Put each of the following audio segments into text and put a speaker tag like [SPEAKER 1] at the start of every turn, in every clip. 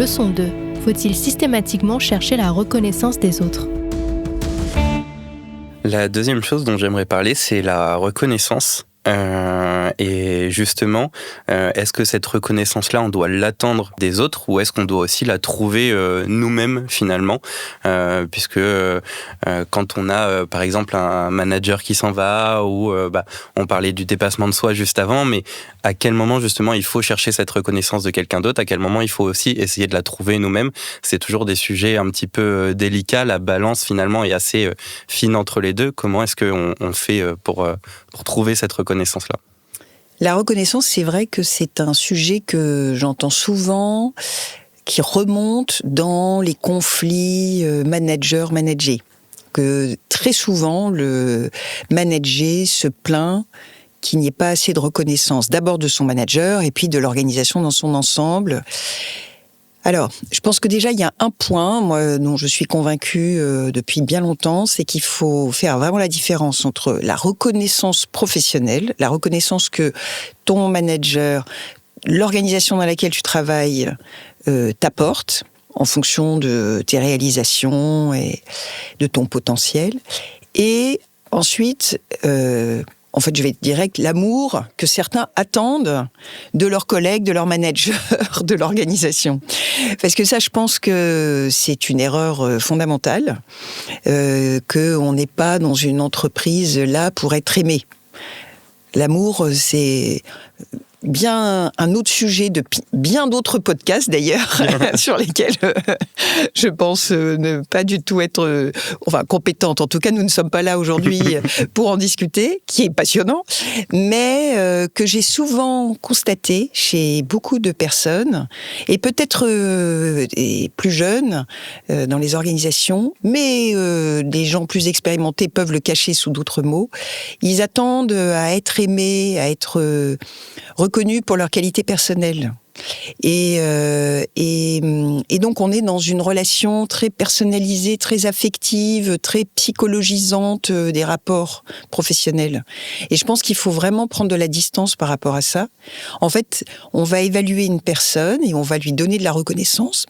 [SPEAKER 1] Leçon 2. Faut-il systématiquement chercher la reconnaissance des autres ?
[SPEAKER 2] La deuxième chose dont j'aimerais parler, c'est la reconnaissance. Et justement, est-ce que cette reconnaissance-là, on doit l'attendre des autres ou est-ce qu'on doit aussi la trouver nous-mêmes finalement, puisque quand on a par exemple un manager qui s'en va ou on parlait du dépassement de soi juste avant, mais à quel moment justement il faut chercher cette reconnaissance de quelqu'un d'autre, à quel moment il faut aussi essayer de la trouver nous-mêmes. C'est toujours des sujets un petit peu délicats, la balance finalement est assez fine entre les deux. Comment est-ce qu'on fait pour trouver cette reconnaissance-là ?
[SPEAKER 3] La reconnaissance, c'est vrai que c'est un sujet que j'entends souvent, qui remonte dans les conflits manager-managé. Que très souvent, le manager se plaint qu'il n'y ait pas assez de reconnaissance, d'abord de son manager et puis de l'organisation dans son ensemble. Alors, je pense que déjà, il y a un point, moi, dont je suis convaincue depuis bien longtemps, c'est qu'il faut faire vraiment la différence entre la reconnaissance professionnelle, la reconnaissance que ton manager, l'organisation dans laquelle tu travailles, t'apporte, en fonction de tes réalisations et de ton potentiel, et ensuite... En fait, je vais être direct, l'amour que certains attendent de leurs collègues, de leurs managers, de l'organisation. Parce que ça, je pense que c'est une erreur fondamentale, qu'on n'est pas dans une entreprise là pour être aimé. L'amour, c'est bien un autre sujet de bien d'autres podcasts d'ailleurs sur lesquels je pense ne pas du tout être compétente. En tout cas, nous ne sommes pas là aujourd'hui pour en discuter, qui est passionnant, mais que j'ai souvent constaté chez beaucoup de personnes et peut-être des plus jeunes dans les organisations, mais des gens plus expérimentés peuvent le cacher sous d'autres mots. Ils attendent à être aimés, à être reconnus pour leur qualité personnelle. Et donc on est dans une relation très personnalisée, très affective, très psychologisante des rapports professionnels. Et je pense qu'il faut vraiment prendre de la distance par rapport à ça. En fait, on va évaluer une personne et on va lui donner de la reconnaissance.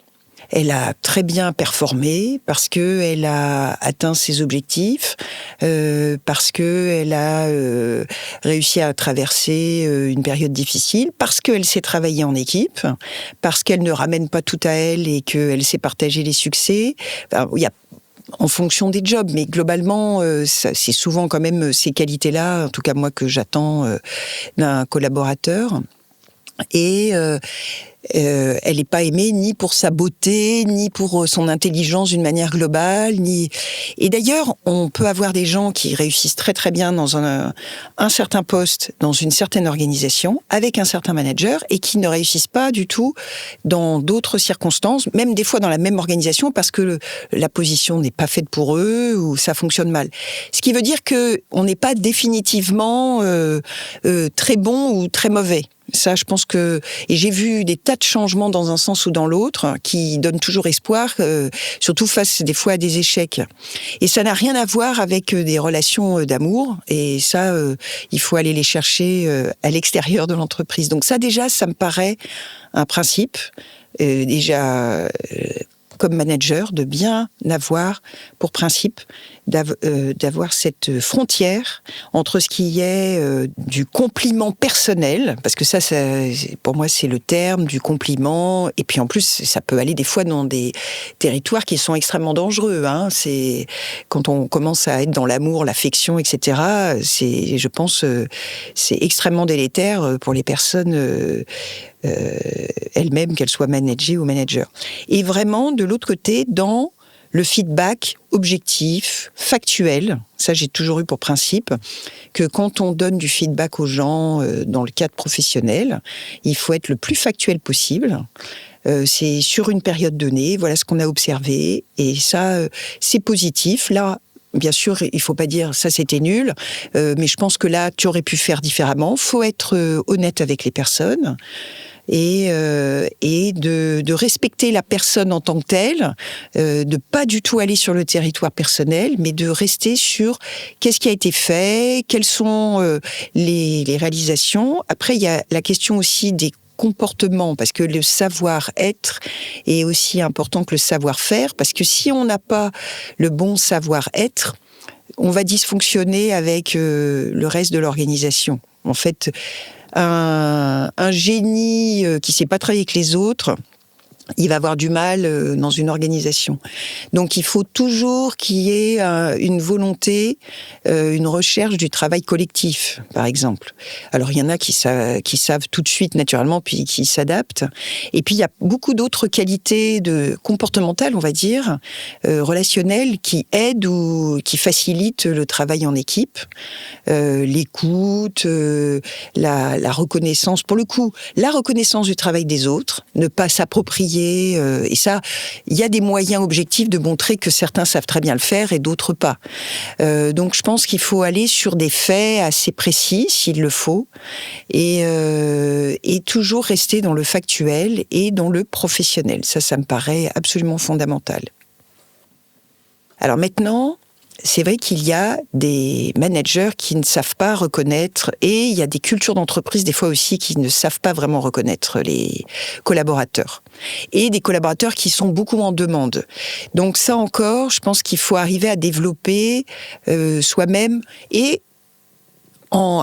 [SPEAKER 3] Elle a très bien performé parce que elle a atteint ses objectifs, parce que elle a réussi à traverser une période difficile, parce qu'elle sait travailler en équipe, parce qu'elle ne ramène pas tout à elle et qu'elle sait partager les succès. Enfin, il y a en fonction des jobs, mais globalement, c'est souvent quand même ces qualités-là, en tout cas moi, que j'attends d'un collaborateur. Et elle n'est pas aimée ni pour sa beauté, ni pour son intelligence d'une manière globale, ni... Et d'ailleurs, on peut avoir des gens qui réussissent très très bien dans un certain poste, dans une certaine organisation, avec un certain manager, et qui ne réussissent pas du tout dans d'autres circonstances, même des fois dans la même organisation, parce que la position n'est pas faite pour eux, ou ça fonctionne mal. Ce qui veut dire qu'on n'est pas définitivement très bon ou très mauvais. Ça, je pense que... Et j'ai vu des tas de changements dans un sens ou dans l'autre qui donnent toujours espoir, surtout face des fois à des échecs. Et ça n'a rien à voir avec des relations d'amour. Et ça, il faut aller les chercher à l'extérieur de l'entreprise. Donc ça, déjà, ça me paraît un principe. Comme manager, de bien avoir pour principe d'avoir cette frontière entre ce qui est du compliment personnel, parce que ça, pour moi, c'est le terme du compliment, et puis en plus, ça peut aller des fois dans des territoires qui sont extrêmement dangereux. C'est quand on commence à être dans l'amour, l'affection, etc., je pense, c'est extrêmement délétère pour les personnes elles-mêmes, qu'elles soient managées ou managers. Et vraiment, de l'autre côté, dans le feedback objectif, factuel, ça j'ai toujours eu pour principe, que quand on donne du feedback aux gens dans le cadre professionnel, il faut être le plus factuel possible. C'est sur une période donnée, voilà ce qu'on a observé, et ça, c'est positif. Là, bien sûr, il ne faut pas dire ça c'était nul, mais je pense que là, tu aurais pu faire différemment. Il faut être honnête avec les personnes. Et de respecter la personne en tant que telle, de pas du tout aller sur le territoire personnel, mais de rester sur qu'est-ce qui a été fait, quelles sont les réalisations. Après, il y a la question aussi des comportement, parce que le savoir-être est aussi important que le savoir-faire, parce que si on n'a pas le bon savoir-être, on va dysfonctionner avec le reste de l'organisation. En fait, un génie qui ne sait pas travailler avec les autres, il va avoir du mal dans une organisation. Donc il faut toujours qu'il y ait une volonté, une recherche du travail collectif, par exemple. Alors il y en a qui savent tout de suite naturellement, puis qui s'adaptent. Et puis il y a beaucoup d'autres qualités comportementales, on va dire, relationnelles, qui aident ou qui facilitent le travail en équipe. L'écoute, la reconnaissance. Pour le coup, la reconnaissance du travail des autres, ne pas s'approprier. Et ça, il y a des moyens objectifs de montrer que certains savent très bien le faire et d'autres pas. Donc je pense qu'il faut aller sur des faits assez précis, s'il le faut, et toujours rester dans le factuel et dans le professionnel. Ça me paraît absolument fondamental. Alors maintenant, c'est vrai qu'il y a des managers qui ne savent pas reconnaître, et il y a des cultures d'entreprise des fois aussi qui ne savent pas vraiment reconnaître les collaborateurs. Et des collaborateurs qui sont beaucoup en demande. Donc ça encore, je pense qu'il faut arriver à développer soi-même, et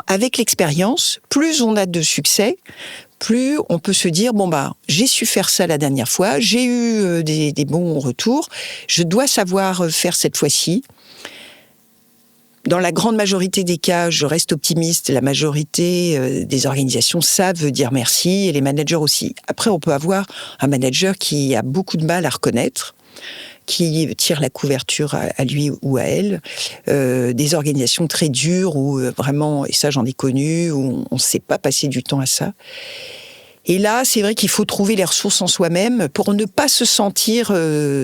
[SPEAKER 3] avec l'expérience, plus on a de succès, plus on peut se dire, j'ai su faire ça la dernière fois, j'ai eu des bons retours, je dois savoir faire cette fois-ci. Dans la grande majorité des cas, je reste optimiste, la majorité des organisations savent dire merci, et les managers aussi. Après, on peut avoir un manager qui a beaucoup de mal à reconnaître, qui tire la couverture à lui ou à elle, des organisations très dures où vraiment, et ça j'en ai connu, où on ne sait pas passer du temps à ça. Et là, c'est vrai qu'il faut trouver les ressources en soi-même pour ne pas se sentir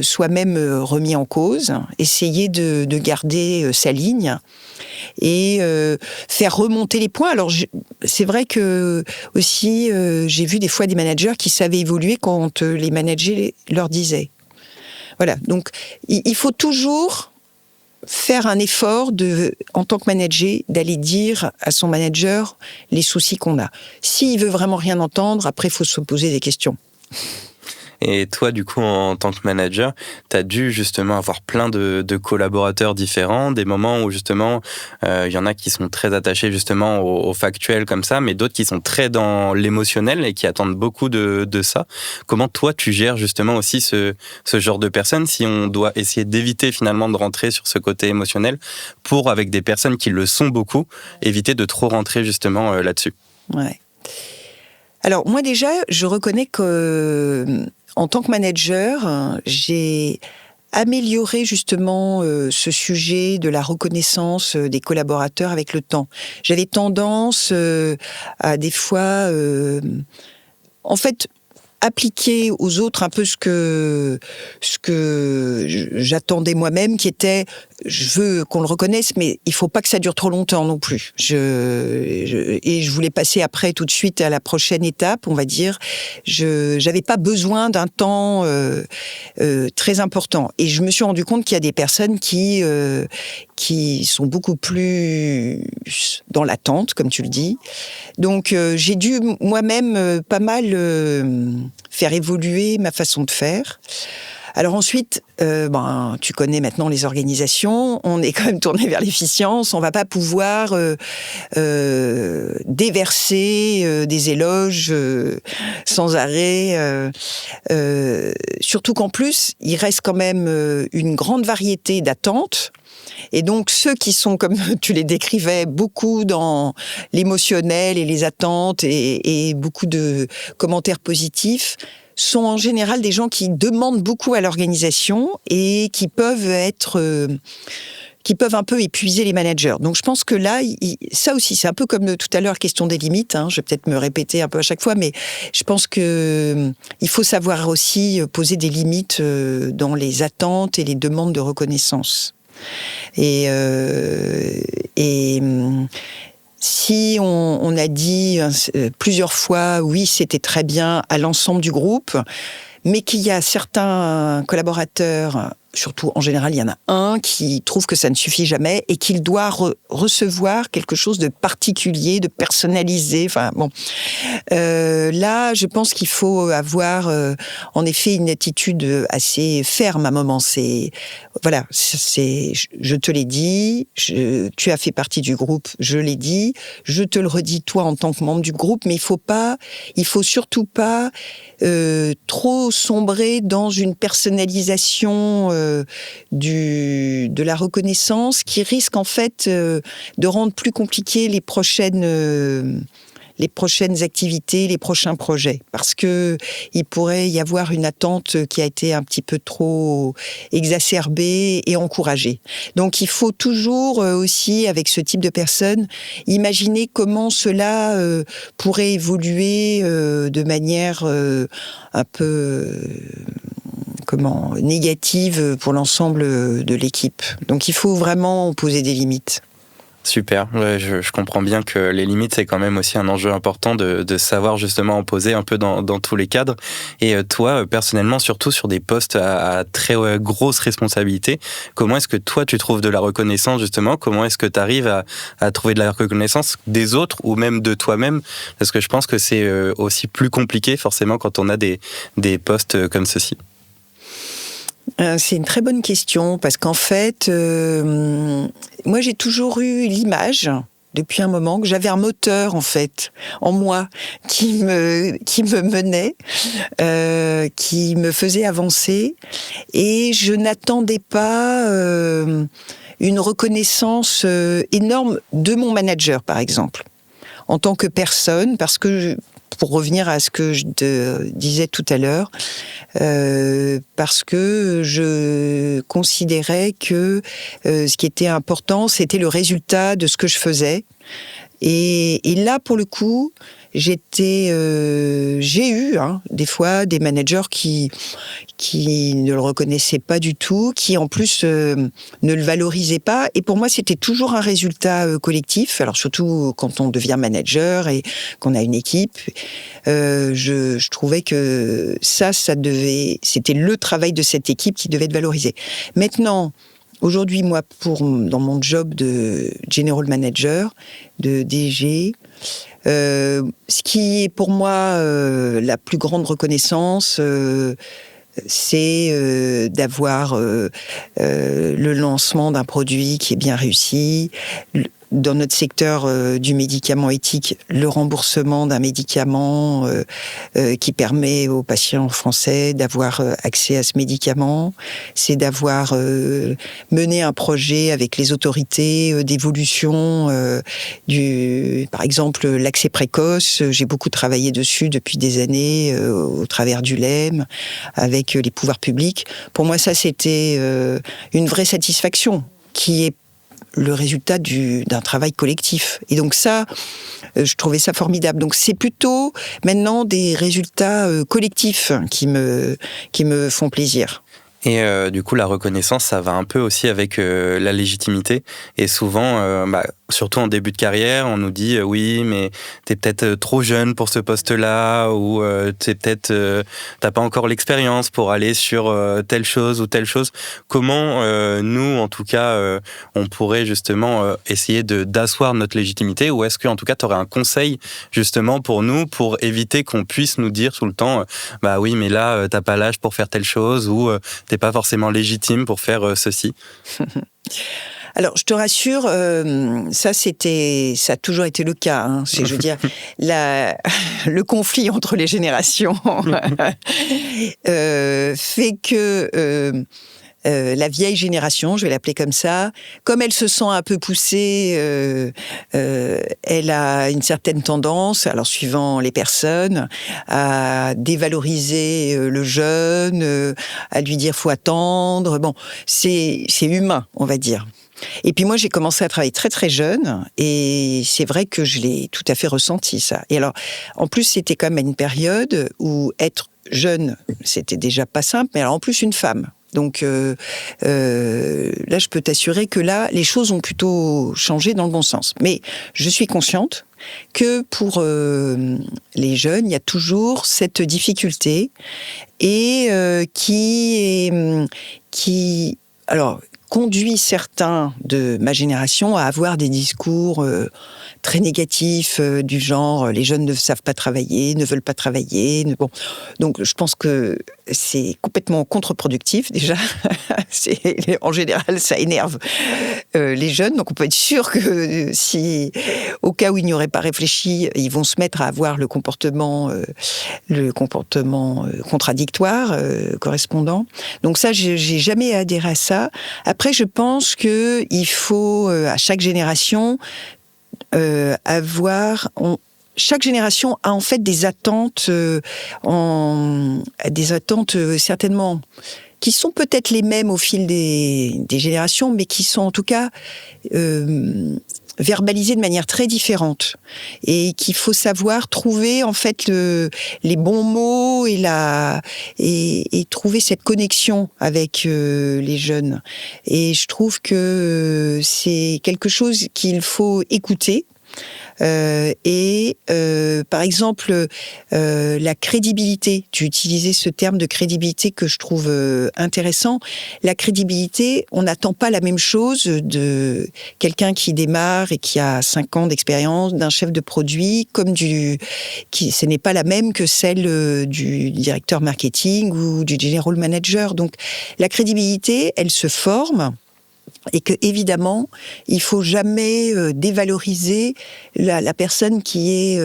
[SPEAKER 3] soi-même remis en cause, essayer de garder sa ligne et faire remonter les points. Alors, c'est vrai que aussi, j'ai vu des fois des managers qui savaient évoluer quand les managers leur disaient. Voilà, donc il faut toujours faire un effort en tant que manager, d'aller dire à son manager les soucis qu'on a. S'il veut vraiment rien entendre, après, il faut se poser des questions.
[SPEAKER 2] Et toi, du coup, en tant que manager, tu as dû justement avoir plein de collaborateurs différents, des moments où justement, il y en a qui sont très attachés justement au factuel comme ça, mais d'autres qui sont très dans l'émotionnel et qui attendent beaucoup de ça. Comment toi, tu gères justement aussi ce genre de personnes, si on doit essayer d'éviter finalement de rentrer sur ce côté émotionnel pour, avec des personnes qui le sont beaucoup, éviter de trop rentrer justement là-dessus?
[SPEAKER 3] Ouais. Alors moi déjà, je reconnais que en tant que manager, j'ai amélioré justement ce sujet de la reconnaissance des collaborateurs avec le temps. J'avais tendance à des fois, en fait, appliquer aux autres un peu ce que j'attendais moi-même, qui était, je veux qu'on le reconnaisse, mais il faut pas que ça dure trop longtemps non plus. Et je voulais passer après tout de suite à la prochaine étape, on va dire. J'avais pas besoin d'un temps très important. Et je me suis rendu compte qu'il y a des personnes qui sont beaucoup plus dans l'attente, comme tu le dis. Donc j'ai dû moi-même pas mal faire évoluer ma façon de faire. Alors ensuite, tu connais maintenant les organisations, on est quand même tourné vers l'efficience, on va pas pouvoir déverser des éloges sans arrêt, surtout qu'en plus, il reste quand même une grande variété d'attentes. Et donc, ceux qui sont, comme tu les décrivais, beaucoup dans l'émotionnel et les attentes et beaucoup de commentaires positifs, sont en général des gens qui demandent beaucoup à l'organisation et qui peuvent un peu épuiser les managers. Donc je pense que là, ça aussi, c'est un peu comme tout à l'heure, question des limites, je vais peut-être me répéter un peu à chaque fois, mais je pense que il faut savoir aussi poser des limites dans les attentes et les demandes de reconnaissance. Et si on a dit plusieurs fois oui, c'était très bien à l'ensemble du groupe, mais qu'il y a certains collaborateurs surtout en général, il y en a un qui trouve que ça ne suffit jamais et qu'il doit recevoir quelque chose de particulier, de personnalisé. Enfin bon, là, je pense qu'il faut avoir en effet une attitude assez ferme à un moment. Voilà, je te l'ai dit, tu as fait partie du groupe, je l'ai dit, je te le redis toi en tant que membre du groupe, mais il faut surtout pas trop sombrer dans une personnalisation de la reconnaissance qui risque en fait de rendre plus compliqué les prochaines activités, les prochains projets, parce que il pourrait y avoir une attente qui a été un petit peu trop exacerbée et encouragée. Donc il faut toujours aussi, avec ce type de personnes, imaginer comment cela pourrait évoluer de manière un peu négative pour l'ensemble de l'équipe. Donc il faut vraiment poser des limites.
[SPEAKER 2] Super, ouais, je comprends bien que les limites, c'est quand même aussi un enjeu important de savoir justement en poser un peu dans tous les cadres. Et toi, personnellement, surtout sur des postes à très grosse responsabilité, comment est-ce que toi, tu trouves de la reconnaissance justement ? Comment est-ce que tu arrives à trouver de la reconnaissance des autres ou même de toi-même ? Parce que je pense que c'est aussi plus compliqué forcément quand on a des postes comme ceci.
[SPEAKER 3] C'est une très bonne question parce qu'en fait, moi j'ai toujours eu l'image depuis un moment que j'avais un moteur en fait en moi qui me menait, qui me faisait avancer et je n'attendais pas une reconnaissance énorme de mon manager par exemple en tant que personne parce que pour revenir à ce que je te disais tout à l'heure, parce que je considérais que ce qui était important, c'était le résultat de ce que je faisais. Et là, pour le coup, j'ai eu des fois des managers qui ne le reconnaissaient pas du tout, qui en plus ne le valorisaient pas. Et pour moi, c'était toujours un résultat collectif. Alors surtout quand on devient manager et qu'on a une équipe, je trouvais que c'était le travail de cette équipe qui devait être valorisé. Maintenant, aujourd'hui, moi, dans mon job de General Manager, de DG, ce qui est pour moi la plus grande reconnaissance, c'est d'avoir le lancement d'un produit qui est bien réussi. Dans notre secteur du médicament éthique, le remboursement d'un médicament qui permet aux patients français d'avoir accès à ce médicament, c'est d'avoir mené un projet avec les autorités d'évolution par exemple, l'accès précoce. J'ai beaucoup travaillé dessus depuis des années au travers du LEM, avec les pouvoirs publics. Pour moi, ça, c'était une vraie satisfaction qui est le résultat d'un travail collectif. Et donc ça, je trouvais ça formidable. Donc c'est plutôt maintenant des résultats collectifs qui me font plaisir.
[SPEAKER 2] Et du coup, la reconnaissance, ça va un peu aussi avec la légitimité. Et souvent, surtout en début de carrière, on nous dit oui, mais t'es peut-être trop jeune pour ce poste-là, ou t'as pas encore l'expérience pour aller sur telle chose ou telle chose. Comment nous, en tout cas, on pourrait justement essayer d'asseoir notre légitimité, ou est-ce que, en tout cas, t'aurais un conseil justement pour nous, pour éviter qu'on puisse nous dire tout le temps, bah oui, mais là, t'as pas l'âge pour faire telle chose, ou t'es pas forcément légitime pour faire ceci.
[SPEAKER 3] Alors, je te rassure, ça a toujours été le cas. Hein. Je veux dire, le conflit entre les générations fait que la vieille génération, je vais l'appeler comme ça, comme elle se sent un peu poussée, elle a une certaine tendance, alors suivant les personnes, à dévaloriser le jeune, à lui dire faut attendre. Bon, c'est humain, on va dire. Et puis moi, j'ai commencé à travailler très très jeune, et c'est vrai que je l'ai tout à fait ressenti, ça. Et alors, en plus, c'était quand même à une période où être jeune, c'était déjà pas simple, mais alors en plus une femme. Donc là, je peux t'assurer que là, les choses ont plutôt changé dans le bon sens. Mais je suis consciente que pour les jeunes, il y a toujours cette difficulté et qui conduit certains de ma génération à avoir des discours très négatifs du genre les jeunes ne savent pas travailler, ne veulent pas travailler. Bon. Donc je pense que c'est complètement contre-productif déjà. En général, ça énerve les jeunes. Donc on peut être sûr que si, au cas où ils n'y auraient pas réfléchi, ils vont se mettre à avoir le comportement contradictoire correspondant. Donc ça, j'ai jamais adhéré à ça. Après, je pense que il faut à chaque génération chaque génération a en fait des attentes, certainement qui sont peut-être les mêmes au fil des générations, mais qui sont en tout cas verbalisées de manière très différente, et qu'il faut savoir trouver en fait les bons mots et trouver cette connexion avec les jeunes. Et je trouve que c'est quelque chose qu'il faut écouter. Par exemple, la crédibilité, tu utilisais ce terme de crédibilité que je trouve intéressant. La crédibilité, on n'attend pas la même chose de quelqu'un qui démarre et qui a 5 ans d'expérience, d'un chef de produit, ce n'est pas la même que celle du directeur marketing ou du general manager. Donc, la crédibilité, elle se forme. Et que évidemment, il faut jamais dévaloriser la personne qui est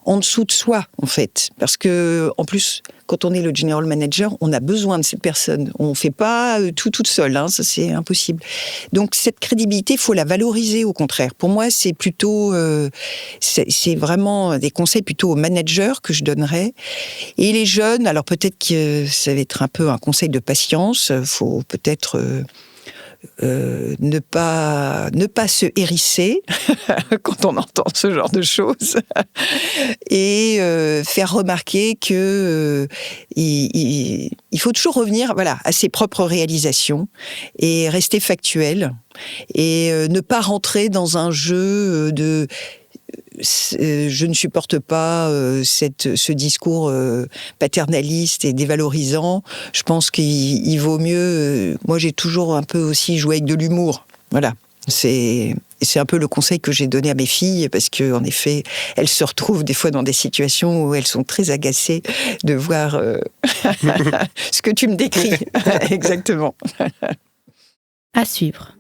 [SPEAKER 3] en dessous de soi, en fait, parce que en plus, quand on est le general manager, on a besoin de cette personne. On fait pas tout toute seule, hein, ça c'est impossible. Donc cette crédibilité, faut la valoriser au contraire. Pour moi, c'est plutôt, c'est vraiment des conseils plutôt aux managers que je donnerais. Et les jeunes, alors peut-être que ça va être un peu un conseil de patience. Faut peut-être ne pas se hérisser quand on entend ce genre de choses et faire remarquer que il faut toujours revenir à ses propres réalisations et rester factuel et ne pas rentrer dans un jeu de je ne supporte pas ce discours paternaliste et dévalorisant. Je pense qu'il vaut mieux... moi, j'ai toujours un peu aussi joué avec de l'humour. Voilà. C'est un peu le conseil que j'ai donné à mes filles, parce qu'en effet, elles se retrouvent des fois dans des situations où elles sont très agacées de voir ce que tu me décris. Exactement.
[SPEAKER 1] À suivre.